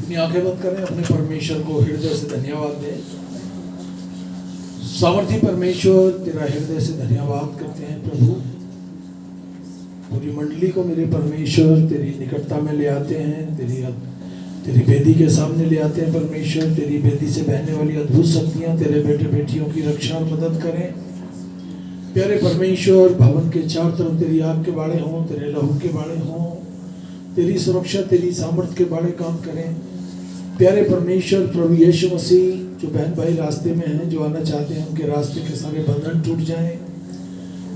अपनी आंखें बंद करें, अपने परमेश्वर को हृदय से धन्यवाद दें। सामर्थी परमेश्वर, तेरा हृदय से धन्यवाद करते हैं प्रभु। पूरी मंडली को मेरे परमेश्वर तेरी निकटता में ले आते हैं, तेरी वेदी के सामने ले आते हैं परमेश्वर। तेरी वेदी से बहने वाली अद्भुत शक्तियाँ तेरे बेटे बेटियों की रक्षा और मदद करें। प्यारे परमेश्वर, भवन के चारों तरफ तेरी आग के बाड़े हों, तेरे लहू के बाड़े हों, तेरी सुरक्षा तेरी सामर्थ्य के बाड़े काम करें। प्यारे परमेश्वर, प्रभु यीशु मसीह, जो बहन भाई रास्ते में हैं, जो आना चाहते हैं, उनके रास्ते के सारे बंधन टूट जाएं।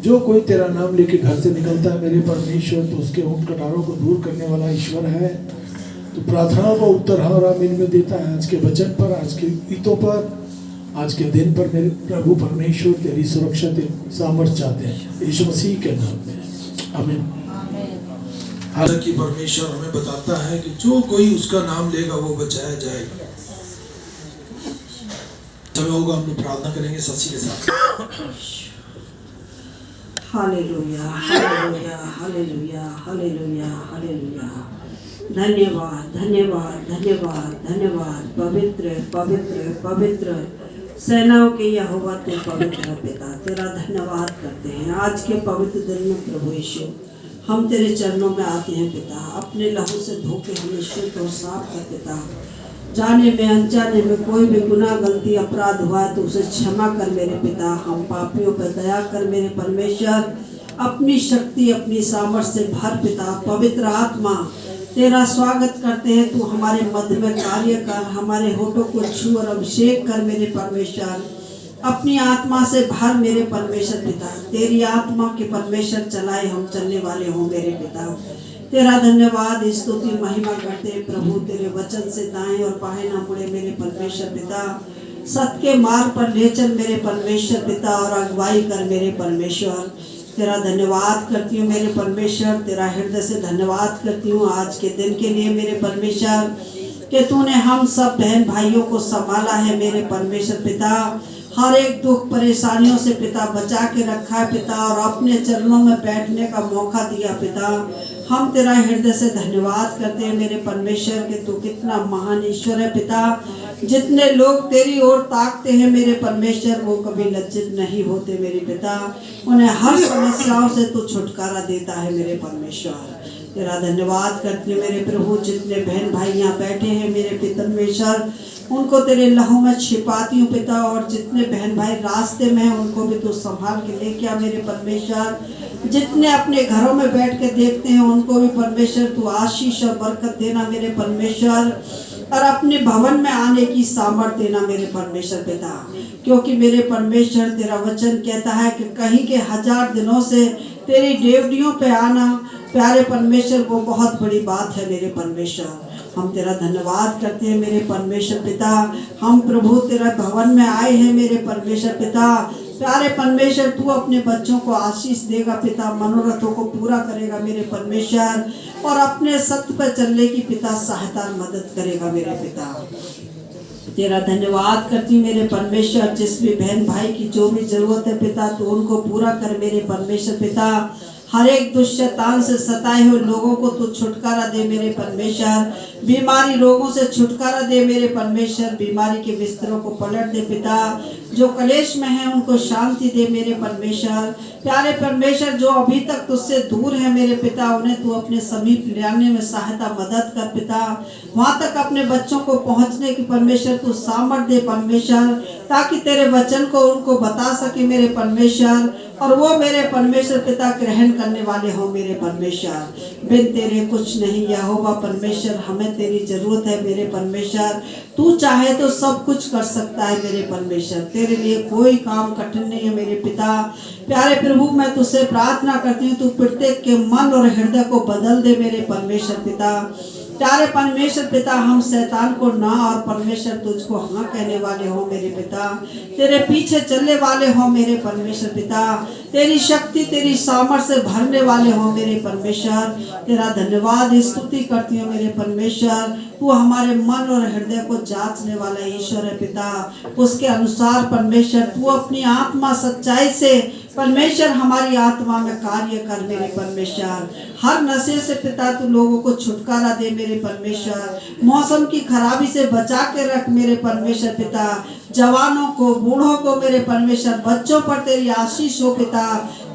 जो कोई तेरा नाम लेके घर से निकलता है मेरे परमेश्वर, तो उसके ऊँट कटारों को दूर करने वाला ईश्वर है। तो प्रार्थनाओं का उत्तर हाँ और आमीन में देता है। आज के वचन पर, आज के गीतों पर, आज के दिन पर मेरे प्रभु परमेश्वर तेरी सुरक्षा तेरी सामर्थ्य चाहते हैं, यीशु मसीह के नाम में आमीन। हालांकि परमेश्वर हमें बताता है कि जो कोई उसका नाम लेगा वो बचाया जाएगा। समय होगा हम लोग प्रार्थना करेंगे सच्ची के साथ। Hallelujah, hallelujah, hallelujah, hallelujah, hallelujah. धन्यवाद, धन्यवाद, धन्यवाद, धन्यवाद। पवित्र पवित्र पवित्र सेनाओं के यहोवा तू पवित्र पिता, तेरा धन्यवाद करते हैं। आज के पवित्र दिन में प्रभु यीशु, हम तेरे चरणों में आते हैं पिता। अपने लहू से धो के हमें शुद्ध और साफ कर पिता। जाने में अनजाने में कोई भी गुनाह गलती अपराध हुआ है तो उसे क्षमा कर मेरे पिता। हम पापियों पर दया कर मेरे परमेश्वर। अपनी शक्ति अपनी सामर्थ्य से भर पिता। पवित्र आत्मा, तेरा स्वागत करते हैं। तू हमारे मध्य में कार्य कर, हमारे होठों को छू और अभिषेक कर मेरे परमेश्वर। अपनी आत्मा से भर मेरे परमेश्वर पिता। तेरी आत्मा के परमेश्वर चलाए हम चलने वाले हों मेरे पिता। तेरा धन्यवाद स्तुति महिमा करते हैं प्रभु। तेरे वचन से दाएं और बाएं ना मुड़े मेरे परमेश्वर पिता। सत्य के मार्ग पर ले चल मेरे परमेश्वर पिता और अगुवाई कर मेरे परमेश्वर। तेरा धन्यवाद करती हूँ मेरे परमेश्वर। तेरा हृदय से धन्यवाद करती हूँ आज के दिन के लिए मेरे परमेश्वर, कि तूने हम सब बहन भाइयों को संभाला है मेरे परमेश्वर पिता। हर एक दुख परेशानियों से पिता बचा के रखा है पिता, और अपने चरणों में बैठने का मौका दिया पिता। हम तेरा हृदय से धन्यवाद करते हैं मेरे परमेश्वर, कि तू कितना महान ईश्वर है पिता। जितने लोग तेरी ओर ताकते हैं मेरे परमेश्वर, वो कभी लज्जित नहीं होते मेरे पिता। उन्हें हर समस्याओं से तू छुटकारा देता है मेरे परमेश्वर। तेरा धन्यवाद करती हूँ मेरे प्रभु। जितने बहन भाई यहाँ बैठे हैं मेरे परमेश्वर, उनको तेरे लहू में छिपाती हूँ पिता। और जितने बहन भाई रास्ते में हैं उनको भी तू संभाल के लेके आ मेरे परमेश्वर। जितने अपने घरों में बैठ के देखते हैं उनको भी परमेश्वर तू आशीष और बरकत देना मेरे परमेश्वर, और अपने भवन में आने की सामर्थ्य देना मेरे परमेश्वर पिता। क्योंकि मेरे परमेश्वर तेरा वचन कहता है कि कहीं के 1000 दिनों से तेरी डेवड़ियों पे आना प्यारे परमेश्वर, वो बहुत बड़ी बात है मेरे परमेश्वर। हम तेरा धन्यवाद करते हैं मेरे परमेश्वर पिता। हम प्रभु तेरा भवन में आए हैं मेरे परमेश्वर पिता। प्यारे परमेश्वर, तू अपने बच्चों को आशीष देगा पिता, मनोरथों को पूरा करेगा मेरे परमेश्वर, और अपने सत्य पर चलने की पिता सहायता और मदद करेगा मेरे पिता। तेरा धन्यवाद करती हूँ मेरे परमेश्वर। जिस भी बहन भाई की जो भी जरूरत है पिता, तो उनको पूरा कर मेरे परमेश्वर पिता। हर एक दुष्ट शैतान से सताए हुए लोगों को तू छुटकारा दे मेरे परमेश्वर। बीमारी रोगों से छुटकारा दे मेरे परमेश्वर। बीमारी के बिस्तरों को पलट दे पिता। जो कलेश में है उनको शांति दे मेरे परमेश्वर। प्यारे परमेश्वर, जो अभी तक तुझसे दूर है मेरे पिता, उन्हें तू अपने समीप ले आने में सहायता मदद कर पिता। वहाँ तक अपने बच्चों को पहुँचने की परमेश्वर तू सामर्थ्य दे परमेश्वर, ताकि तेरे वचन को उनको बता सके मेरे परमेश्वर, और वो मेरे परमेश्वर पिता ग्रहण करने वाले हो मेरे परमेश्वर। बिन तेरे कुछ नहीं यहोवा परमेश्वर, हमें तेरी जरूरत है मेरे परमेश्वर। तू चाहे तो सब कुछ कर सकता है मेरे परमेश्वर। तेरे लिए कोई काम कठिन नहीं है मेरे पिता। प्यारे प्रभु, मैं तुझसे प्रार्थना करती हूँ, तू प्रत्येक के मन और हृदय को बदल दे मेरे परमेश्वर पिता। प्यारे परमेश्वर पिता, हम शैतान को ना और परमेश्वर तुझको हाँ कहने वाले हो मेरे पिता। तेरे पीछे चलने वाले हो मेरे परमेश्वर पिता। तेरी शक्ति तेरी सामर्थ्य से भरने वाले हो मेरे परमेश्वर। तेरा धन्यवाद स्तुति करती हूँ मेरे परमेश्वर। तू हमारे मन और हृदय को जांचने वाला ईश्वर है पिता। उसके अनुसार परमेश्वर तू अपनी आत्मा सच्चाई से परमेश्वर हमारी आत्मा में कार्य कर मेरे परमेश्वर। हर नशे से पिता तू लोगों को छुटकारा दे मेरे परमेश्वर। मौसम की खराबी से बचा के रख मेरे परमेश्वर पिता। जवानों को, बूढ़ों को मेरे परमेश्वर, बच्चों पर तेरी आशीष हो पिता।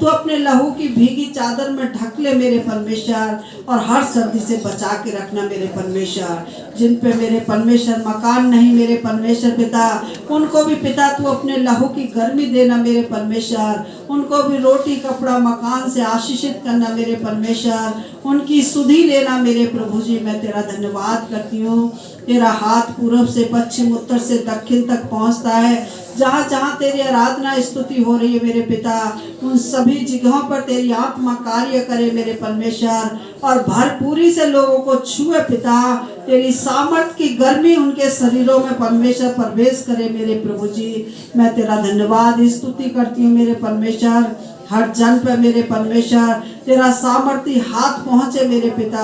तू अपने लहू की भीगी चादर में ढक ले मेरे परमेश्वर, और हर सर्दी से बचा के रखना मेरे परमेश्वर। जिन पे मेरे परमेश्वर मकान नहीं मेरे परमेश्वर पिता, उनको भी पिता तू अपने लहू की गर्मी देना मेरे परमेश्वर। उनको भी रोटी, कपड़ा, मकान से आशीषित करना मेरे परमेश्वर। उनकी सुधि लेना मेरे प्रभु जी। मैं तेरा धन्यवाद करती हूँ। तेरा हाथ पूरब से पश्चिम, उत्तर से दक्षिण तक पहुँचता है। जहाँ जहाँ तेरी आराधना स्तुति हो रही है मेरे पिता, उन सभी जगहों पर तेरी आत्मा कार्य करे मेरे परमेश्वर, और भरपूरी से लोगों को छुए पिता। तेरी सामर्थ की गर्मी उनके शरीरों में परमेश्वर प्रवेश करे मेरे प्रभु जी। मैं तेरा धन्यवाद स्तुति करती हूँ मेरे परमेश्वर। हर जन पे मेरे परमेश्वर तेरा सामर्थी हाथ पहुँचे मेरे पिता।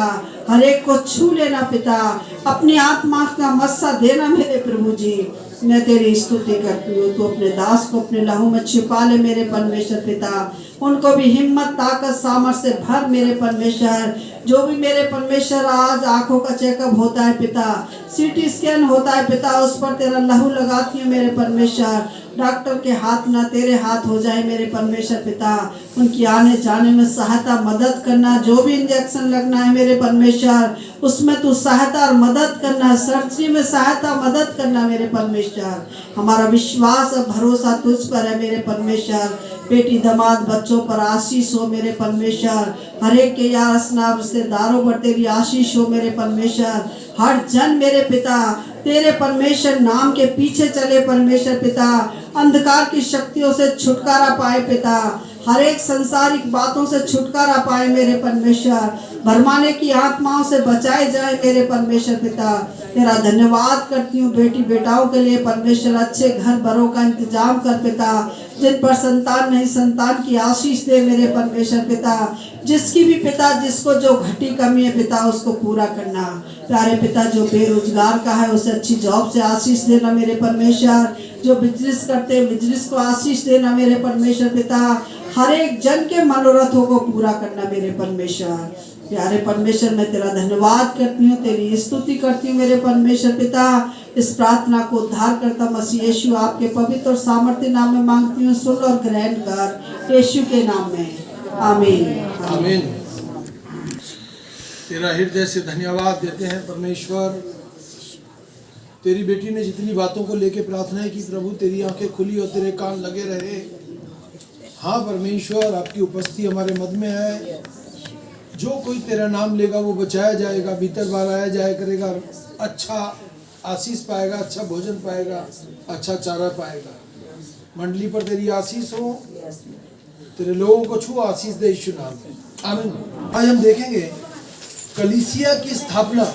हर एक को छू लेना पिता। अपनी आत्मा का मस्सा देना मेरे प्रभु जी। मैं तेरी स्तुति करती हूँ। तू अपने दास को अपने लहू में छिपा ले मेरे परमेश्वर पिता। उनको भी हिम्मत, ताकत, सामर्थ से भर मेरे परमेश्वर। जो भी मेरे परमेश्वर आज आंखों का चेकअप होता है पिता, सीटी स्कैन होता है पिता, उस पर तेरा लहू लगाती हूँ मेरे परमेश्वर। डॉक्टर के हाथ ना तेरे हाथ हो जाए मेरे परमेश्वर पिता। उनकी आने जाने में सहायता, मदद करना। जो भी इंजेक्शन लगना है मेरे परमेश्वर, उसमें तू सहायता और मदद करना। सर्जरी में सहायता, मदद करना मेरे परमेश्वर। हमारा विश्वास और भरोसा तुझ पर है मेरे परमेश्वर। बेटी, दामाद, बच्चों पर आशीष हो मेरे परमेश्वर। हर एक के यार स्नाब रिश्तेदारों पर तेरी आशीष हो मेरे परमेश्वर। हर जन मेरे पिता तेरे परमेश्वर नाम के पीछे चले परमेश्वर पिता। अंधकार की शक्तियों से छुटकारा पाए पिता। हर एक संसारिक बातों से छुटकारा पाए मेरे परमेश्वर। भरमाने की आत्माओं से बचाए जाए मेरे परमेश्वर पिता। तेरा धन्यवाद करती हूँ बेटी बेटाओं के लिए परमेश्वर। अच्छे घर बरों का इंतजाम कर पिता। जिन पर संतान नहीं, संतान की आशीष दे मेरे परमेश्वर पिता। जिसकी भी पिता, जिसको जो घटी कमी है पिता, उसको पूरा करना प्यारे पिता। जो बेरोजगार का है उसे अच्छी जॉब से आशीष देना मेरे परमेश्वर। जो बिजनेस करते हैं बिजनेस को आशीष देना मेरे परमेश्वर पिता। हर एक जन के मनोरथों को पूरा करना मेरे परमेश्वर। प्यारे परमेश्वर, मैं तेरा धन्यवाद करती हूँ, तेरी स्तुति करती हूँ मेरे परमेश्वर पिता। इस प्रार्थना को उद्धार करता मसीह यीशु आपके पवित्र और सामर्थ्य नाम में मांगती हूँ। सुन और ग्रहण कर यीशु के नाम में, आमीन आमीन। तेरा हृदय से धन्यवाद देते हैं परमेश्वर। तेरी बेटी ने जितनी बातों को लेके प्रार्थना की प्रभु, तेरी आंखें खुली और तेरे कान लगे रहे। हाँ परमेश्वर, आपकी उपस्थिति हमारे मध्य में है। जो कोई तेरा नाम लेगा वो बचाया जाएगा, भीतर बाहर आया जाया करेगा, अच्छा आशीष पाएगा, अच्छा भोजन पाएगा, अच्छा चारा पाएगा। मंडली पर तेरी आशीष हो, तेरे लोगों को छू आशीष दे यीशु नाम में, आमीन। आज हम देखेंगे कलीसिया की स्थापना।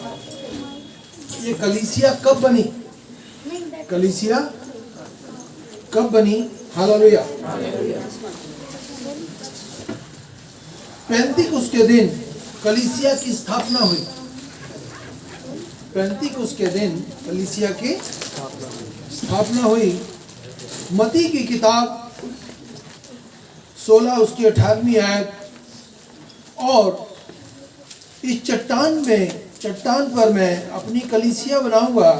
ये कलीसिया कब बनी? कलीसिया कब बनी? हालेलुया। पेंतीकुस्त के दिन कलीसिया की स्थापना हुई। पेंतीकुस्त के दिन कलीसिया की स्थापना हुई। मती की किताब 16 उसकी 18वीं आयत। और इस चट्टान पर मैं अपनी कलीसिया बनाऊंगा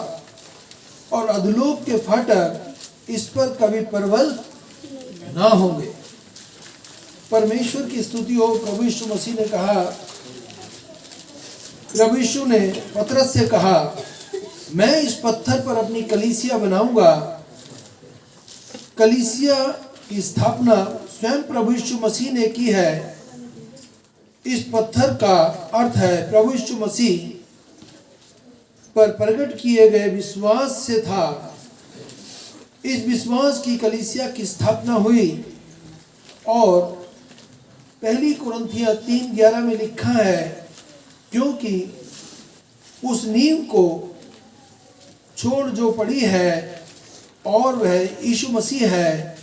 और अधोलोक के फाटक इस पर कभी प्रबल ना होंगे। परमेश्वर की स्तुति हो। प्रभु यीशु मसीह ने कहा, प्रभु यीशु ने पतरस से कहा, मैं इस पत्थर पर अपनी कलीसिया बनाऊंगा। कलीसिया की स्थापना स्वयं प्रभु यीशु मसीह ने की है। इस पत्थर का अर्थ है प्रभु यीशु मसीह पर प्रकट किए गए विश्वास से था। इस विश्वास की कलीसिया की स्थापना हुई। और पहली कुरिन्थियों 3:11 में लिखा है, क्योंकि उस नींव को छोड़ जो पड़ी है और वह यीशु मसीह है,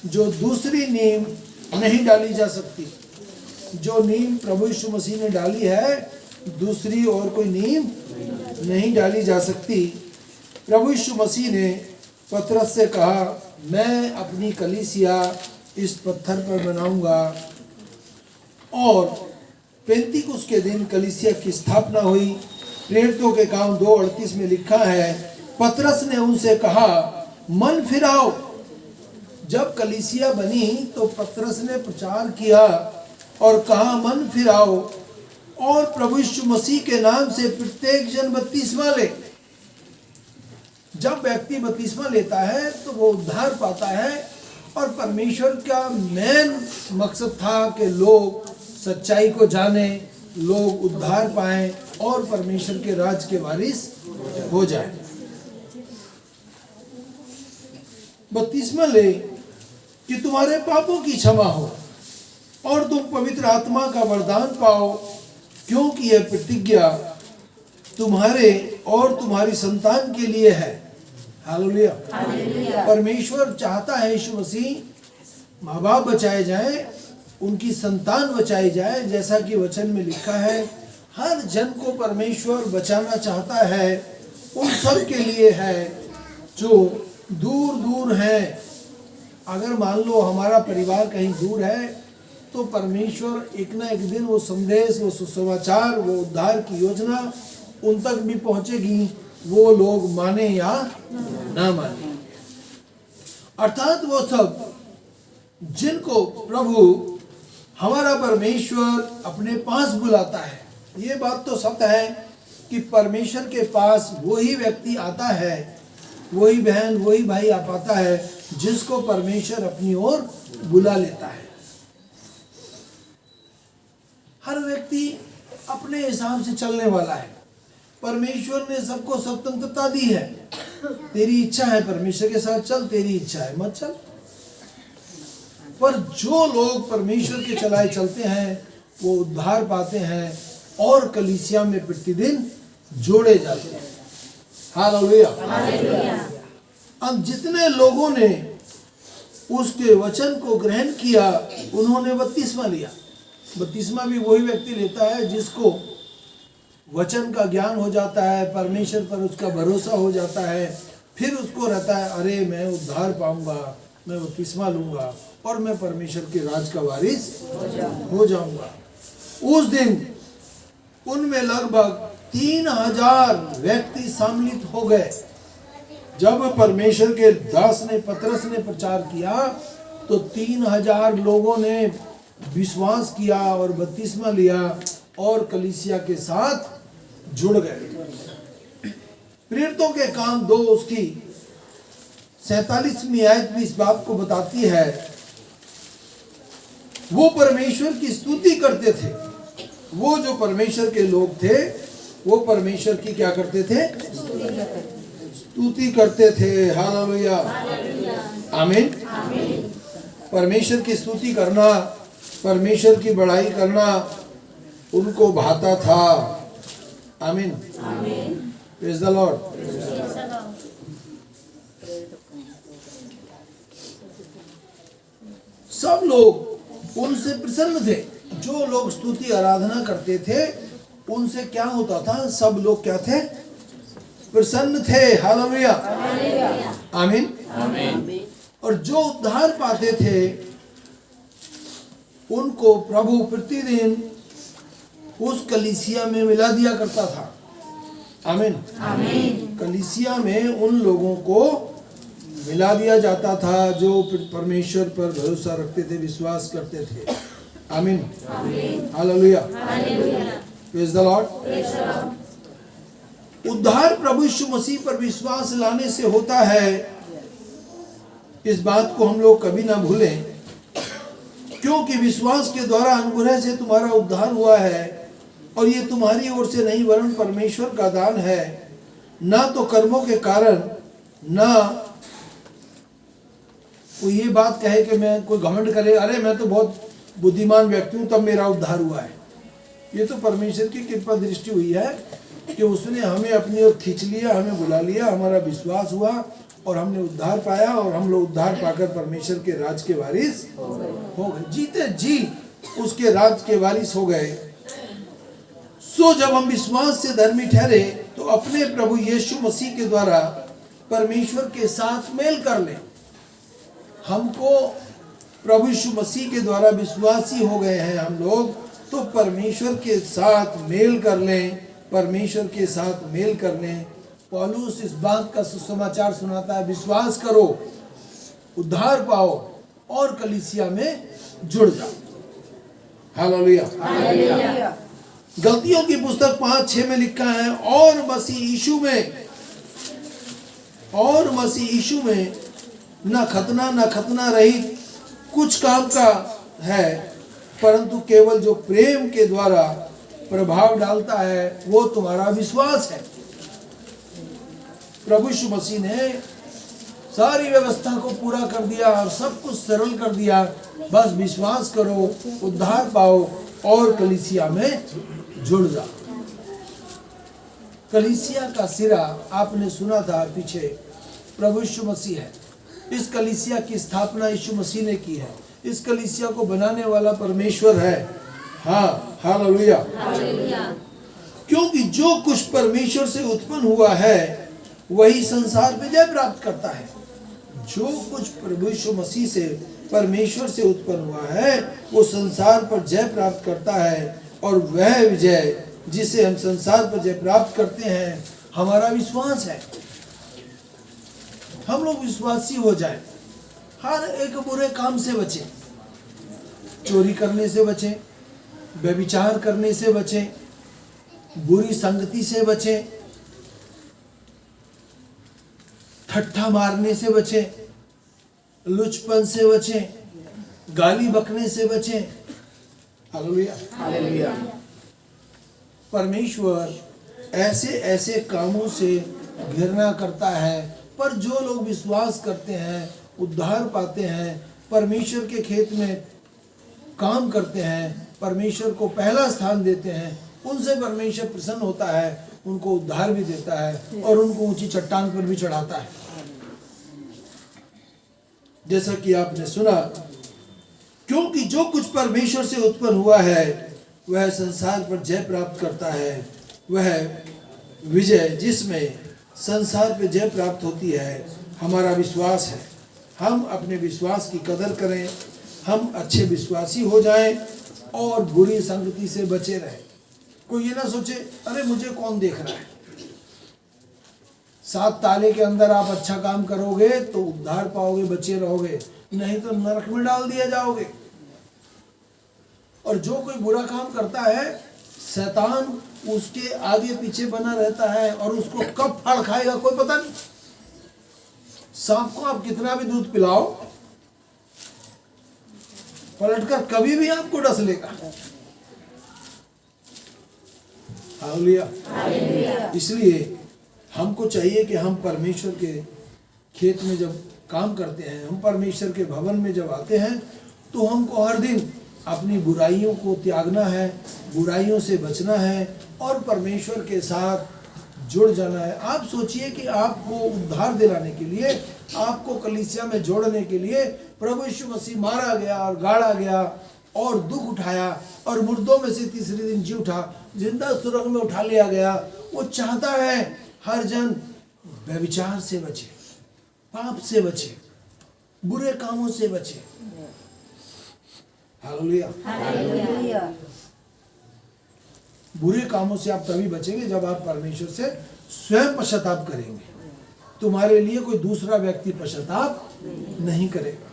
जो दूसरी नींव नहीं डाली जा सकती। जो नींव प्रभु यीशु मसीह ने डाली है, दूसरी और कोई नींव नहीं डाली जा सकती। प्रभु यीशु मसीह ने पतरस से कहा, मैं अपनी कलीसिया इस पत्थर पर बनाऊंगा। और पेंतीकुस्त के दिन कलीसिया की स्थापना हुई। प्रेरितों के काम 2:38 में लिखा है, पतरस ने उनसे कहा, मन फिराओ। जब कलीसिया बनी तो पतरस ने प्रचार किया और कहा, मन फिराओ और प्रभु यीशु मसीह के नाम से प्रत्येक जन बपतिस्मा ले। जब व्यक्ति बपतिस्मा लेता है तो वो उद्धार पाता है। और परमेश्वर का मेन मकसद था कि लोग सच्चाई को जाने, लोग उद्धार पाएं और परमेश्वर के राज के वारिस हो जाएं। बपतिस्मा ले कि तुम्हारे पापों की क्षमा हो और तुम पवित्र आत्मा का वरदान पाओ, क्योंकि यह प्रतिज्ञा तुम्हारे और तुम्हारी संतान के लिए है। हालेलुया। परमेश्वर चाहता है यीशु मसीह माँ बाप बचाए जाएं, उनकी संतान बचाई जाए। जैसा कि वचन में लिखा है, हर जन को परमेश्वर बचाना चाहता है। उन सब के लिए है जो दूर दूर हैं। अगर मान लो हमारा परिवार कहीं दूर है तो परमेश्वर एक ना एक दिन वो संदेश, वो सुसमाचार, वो उद्धार की योजना उन तक भी पहुंचेगी, वो लोग माने या ना माने। अर्थात वो सब जिनको प्रभु हमारा परमेश्वर अपने पास बुलाता है। ये बात तो सत्य है कि परमेश्वर के पास वही व्यक्ति आता है, वही बहन, वही भाई आ पाता है जिसको परमेश्वर अपनी ओर बुला लेता है। हर व्यक्ति अपने हिसाब से चलने वाला है। परमेश्वर ने सबको स्वतंत्रता दी है। तेरी इच्छा है परमेश्वर के साथ चल, तेरी इच्छा है मत चल। पर जो लोग परमेश्वर के चलाए चलते हैं वो उद्धार पाते हैं और कलीसिया में प्रतिदिन जोड़े जाते हैं। हालेलुया। अब जितने लोगों ने उसके वचन को ग्रहण किया उन्होंने बपतिस्मा लिया। बपतिस्मा भी वही व्यक्ति लेता है जिसको वचन का ज्ञान हो जाता है, परमेश्वर पर उसका भरोसा हो जाता है। फिर उसको रहता है, अरे मैं उद्धार पाऊंगा, मैं बपतिस्मा लूंगा और मैं परमेश्वर के राज का वारिस हो जाऊंगा। उस दिन उनमें लगभग 3000 व्यक्ति सम्मिलित हो गए। जब परमेश्वर के दास ने, पतरस ने प्रचार किया तो 3000 लोगों ने विश्वास किया और बपतिस्मा लिया और कलीसिया के साथ जुड़ गए। प्रेरितों के काम 2 उसकी 47वीं आयत में इस बात को बताती है, वो परमेश्वर की स्तुति करते थे। वो जो परमेश्वर के लोग थे वो परमेश्वर की क्या करते थे? स्तुति करते थे। हालेलुया, आमीन। परमेश्वर की स्तुति करना, परमेश्वर की बड़ाई करना उनको भाता था। आमीन, प्रेज़ द लॉर्ड। सब लोग उनसे प्रसन्न थे। जो लोग स्तुति आराधना करते थे उनसे क्या होता था? सब लोग क्या थे? प्रसन्न थे। हालेलुया, आमीन। और जो उद्धार पाते थे उनको प्रभु प्रतिदिन उस कलीसिया में मिला दिया करता था। आमीन। कलीसिया में उन लोगों को मिला दिया जाता था जो परमेश्वर पर भरोसा रखते थे, विश्वास करते थे। आमीन, हालेलुया, प्रेज़ द लॉर्ड। उद्धार प्रभु यीशु मसीह पर विश्वास लाने से होता है। इस बात को हम लोग कभी ना भूलें, क्योंकि विश्वास के द्वारा अनुग्रह से तुम्हारा उद्धार हुआ है और ये तुम्हारी ओर से नहीं वरन परमेश्वर का दान है, ना तो कर्मों के कारण, ना कोई ये बात कहे कि मैं, कोई घमंड करे, अरे मैं तो बहुत बुद्धिमान व्यक्ति हूँ तब मेरा उद्धार हुआ है। ये तो परमेश्वर की कृपा दृष्टि हुई है कि उसने हमें अपनी ओर खींच लिया, हमें बुला लिया, हमारा विश्वास हुआ और हमने उद्धार पाया और हम लोग उद्धार पाकर परमेश्वर के राज के वारिस हो गए। जीते जी उसके राज के वारिस हो गए। सो जब हम विश्वास से धर्मी ठहरे तो अपने प्रभु यीशु मसीह के द्वारा परमेश्वर के साथ मेल कर लें। हमको प्रभु यीशु मसीह के द्वारा विश्वासी हो गए हैं हम लोग, तो परमेश्वर के साथ मेल कर लें, परमेश्वर के साथ मेल कर लें। पौलुस इस बात का सुसमाचार सुनाता है, विश्वास करो, उद्धार पाओ और कलीसिया में जुड़ जाओ। हालेलुया। गलतियों की पुस्तक 5:6 में लिखा है, और मसीह यीशु में न खतना रहित कुछ काम का है, परंतु केवल जो प्रेम के द्वारा प्रभाव डालता है वो तुम्हारा विश्वास है। प्रभु यीशु मसीह ने सारी व्यवस्था को पूरा कर दिया और सब कुछ सरल कर दिया। बस विश्वास करो, उद्धार पाओ और कलीसिया में जुड़ जाओ। कलीसिया का सिरा आपने सुना था पीछे, प्रभु यीशु मसीह है। इस कलीसिया की स्थापना यीशु मसीह ने की है। इस कलीसिया को बनाने वाला परमेश्वर है। हाँ, हालेलुया। क्योंकि जो कुछ परमेश्वर से उत्पन्न हुआ है वही संसार पे जय प्राप्त करता है। जो कुछ प्रभु यीशु मसीह से परमेश्वर से उत्पन्न हुआ है वो संसार पर जय प्राप्त करता है, और वह विजय जिसे हम संसार पर जय प्राप्त करते हैं हमारा विश्वास है। हम लोग विश्वासी हो जाएं, हर एक बुरे काम से बचें, चोरी करने से बचें, व्यभिचार करने से बचें, बुरी संगति से बचें, ठट्ठा मारने से बचें, लुचपन से बचें, गाली बकने से बचें। Hallelujah, hallelujah. परमेश्वर ऐसे ऐसे कामों से घृणा करता है, पर जो लोग विश्वास करते हैं, उद्धार पाते हैं, परमेश्वर के खेत में काम करते हैं, परमेश्वर को पहला स्थान देते हैं, उनसे परमेश्वर प्रसन्न होता है, उनको उद्धार भी देता है और उनको ऊंची चट्टान पर भी चढ़ाता है। जैसा कि आपने सुना, क्योंकि जो कुछ परमेश्वर से उत्पन्न हुआ है वह संसार पर जय प्राप्त करता है। वह विजय जिसमें संसार पर जय प्राप्त होती है हमारा विश्वास है। हम अपने विश्वास की कदर करें, हम अच्छे विश्वासी हो जाएं और बुरी संगति से बचे रहें। कोई ये ना सोचे अरे मुझे कौन देख रहा है। 7 ताले के अंदर आप अच्छा काम करोगे तो उद्धार पाओगे, बचे रहोगे, नहीं तो नरक में डाल दिया जाओगे। और जो कोई बुरा काम करता है शैतान उसके आगे पीछे बना रहता है और उसको कब फाड़ खाएगा कोई पता नहीं। सांप को आप कितना भी दूध पिलाओ, पलटकर कभी भी आपको डस लेगा। हालेलुया। इसलिए हमको चाहिए कि हम परमेश्वर के खेत में जब काम करते हैं, हम परमेश्वर के भवन में जब आते हैं, तो हमको हर दिन अपनी बुराइयों को त्यागना है, बुराइयों से बचना है और परमेश्वर के साथ जुड़ जाना है। आप सोचिए कि आपको उद्धार दिलाने के लिए, आपको कलीसिया में जोड़ने के लिए प्रभु यीशु मसीह मारा गया और गाड़ा गया और दुख उठाया और मुर्दों में से तीसरे दिन जी उठा, जिंदा सुरंग में उठा लिया गया। वो चाहता है हर जन व्यभिचार से बचे, पाप से बचे, बुरे कामों से बचे। हालेलुया। बुरे कामों से आप तभी बचेंगे जब आप परमेश्वर से स्वयं पश्चाताप करेंगे। तुम्हारे लिए कोई दूसरा व्यक्ति पश्चाताप नहीं करेगा।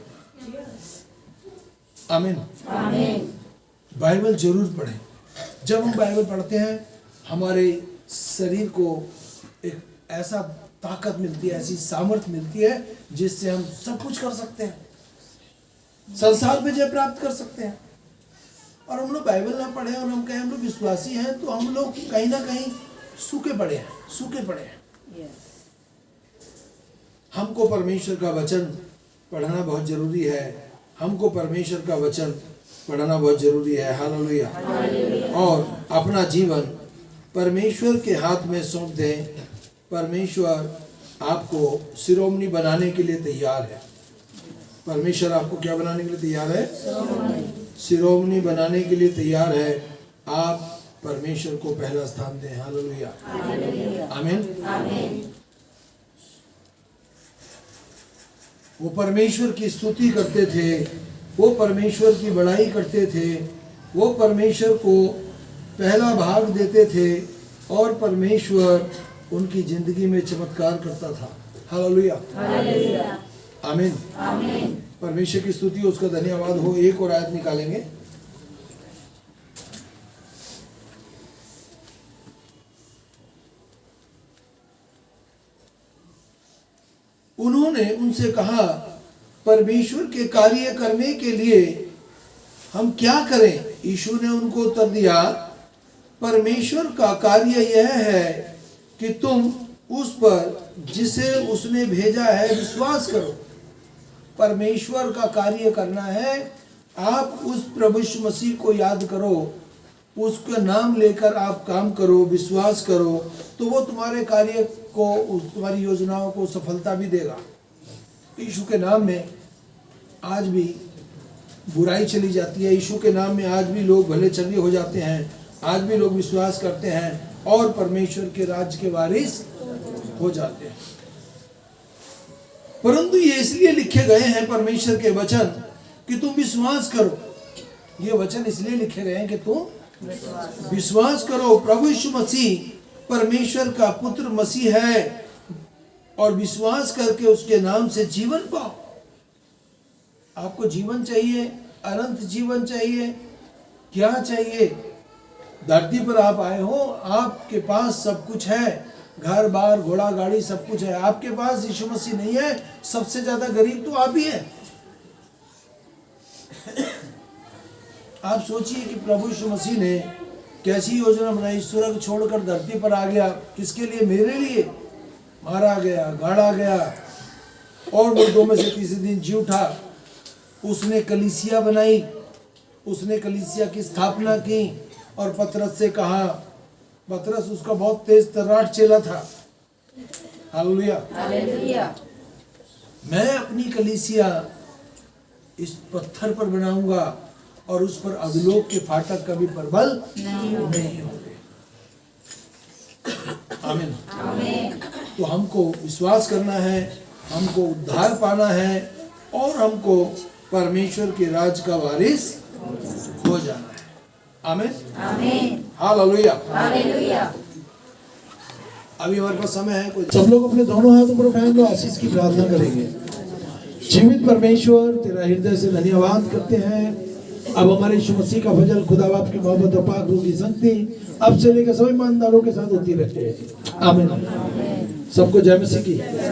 आमीन। बाइबल जरूर पढ़ें। जब हम बाइबल पढ़ते हैं हमारे शरीर को एक ऐसा ताकत मिलती है, ऐसी सामर्थ्य मिलती है जिससे हम सब कुछ कर सकते हैं, संसार में जय प्राप्त कर सकते हैं। और हम लोग बाइबल ना पढ़े और हम कहें हम लोग विश्वासी हैं, तो हम लोग कहीं ना कहीं सूखे पड़े हैं। हमको परमेश्वर का वचन पढ़ना बहुत जरूरी है। हमको परमेश्वर का वचन पढ़ना बहुत जरूरी है। हालेलुया। और अपना जीवन परमेश्वर के हाथ में सौंप दें। परमेश्वर आपको शिरोमणि बनाने के लिए तैयार है। परमेश्वर आपको क्या बनाने के लिए तैयार है? शिरोमणि बनाने के लिए तैयार है। आप परमेश्वर को पहला स्थान दें। हालेलुया। आमीन। वो परमेश्वर की स्तुति करते थे, वो परमेश्वर की बड़ाई करते थे, वो परमेश्वर को पहला भाग देते थे और परमेश्वर उनकी जिंदगी में चमत्कार करता था। हालेलुया, आमीन। परमेश्वर की स्तुति, उसका धन्यवाद हो। एक और आयत निकालेंगे। उन्होंने उनसे कहा, परमेश्वर के कार्य करने के लिए हम क्या करें? यीशु ने उनको उत्तर दिया, परमेश्वर का कार्य यह है कि तुम उस पर जिसे उसने भेजा है विश्वास करो। परमेश्वर का कार्य करना है, आप उस प्रभु यीशु मसीह को याद करो, उसका नाम लेकर आप काम करो, विश्वास करो, तो वो तुम्हारे कार्य को, तुम्हारी योजनाओं को सफलता भी देगा। यीशु के नाम में आज भी बुराई चली जाती है, यीशु के नाम में आज भी लोग भले चंगे हो जाते हैं, आज भी लोग विश्वास करते हैं और परमेश्वर के राज्य के वारिस हो जाते हैं। परंतु ये इसलिए लिखे गए हैं परमेश्वर के वचन कि तुम विश्वास करो। ये वचन इसलिए लिखे गए हैं कि तुम विश्वास करो। प्रभु यीशु मसीह परमेश्वर का पुत्र मसीह है और विश्वास करके उसके नाम से जीवन पाओ। आपको जीवन चाहिए, अनंत जीवन चाहिए, क्या चाहिए? धरती पर आप आए हो, आपके पास सब कुछ है, घर बार घोड़ा गाड़ी सब कुछ है, आपके पास यीशु मसीह नहीं है, सबसे ज्यादा गरीब तो आप ही है। आप सोचिए कि प्रभु यीशु मसीह ने कैसी योजना बनाई, स्वर्ग छोड़कर धरती पर आ गया, किसके लिए? मेरे लिए। मारा गया, गाड़ा गया और मुर्दों में से तीसरे दिन जी उठा। उसने कलीसिया बनाई, उसने कलीसिया की स्थापना की और पतरस से कहा, पतरस उसका बहुत तेज तर्राट चेला था। हालेलुया। मैं अपनी कलीसिया इस पत्थर पर बनाऊंगा और उस पर अधोलोक के फाटक कभी प्रबल नहीं होंगे। आमीन। तो हमको विश्वास करना है, हमको उद्धार पाना है और हमको परमेश्वर के राज का वारिस हो जाना है। आमीन। हालेलुया। अभी हमारे पास समय है, कोई सब लोग अपने दोनों हाथों पर उठाएंगे, आशीष की प्रार्थना करेंगे। जीवित परमेश्वर, तेरा हृदय से धन्यवाद करते हैं। अब हमारे यीशु मसीह का फजल, खुदा बाप की मोहब्बत और पाक रूह की संगति अब से लेकर सभी ईमानदारों के साथ होती रहती है। आमीन। सबको जय मसीह की।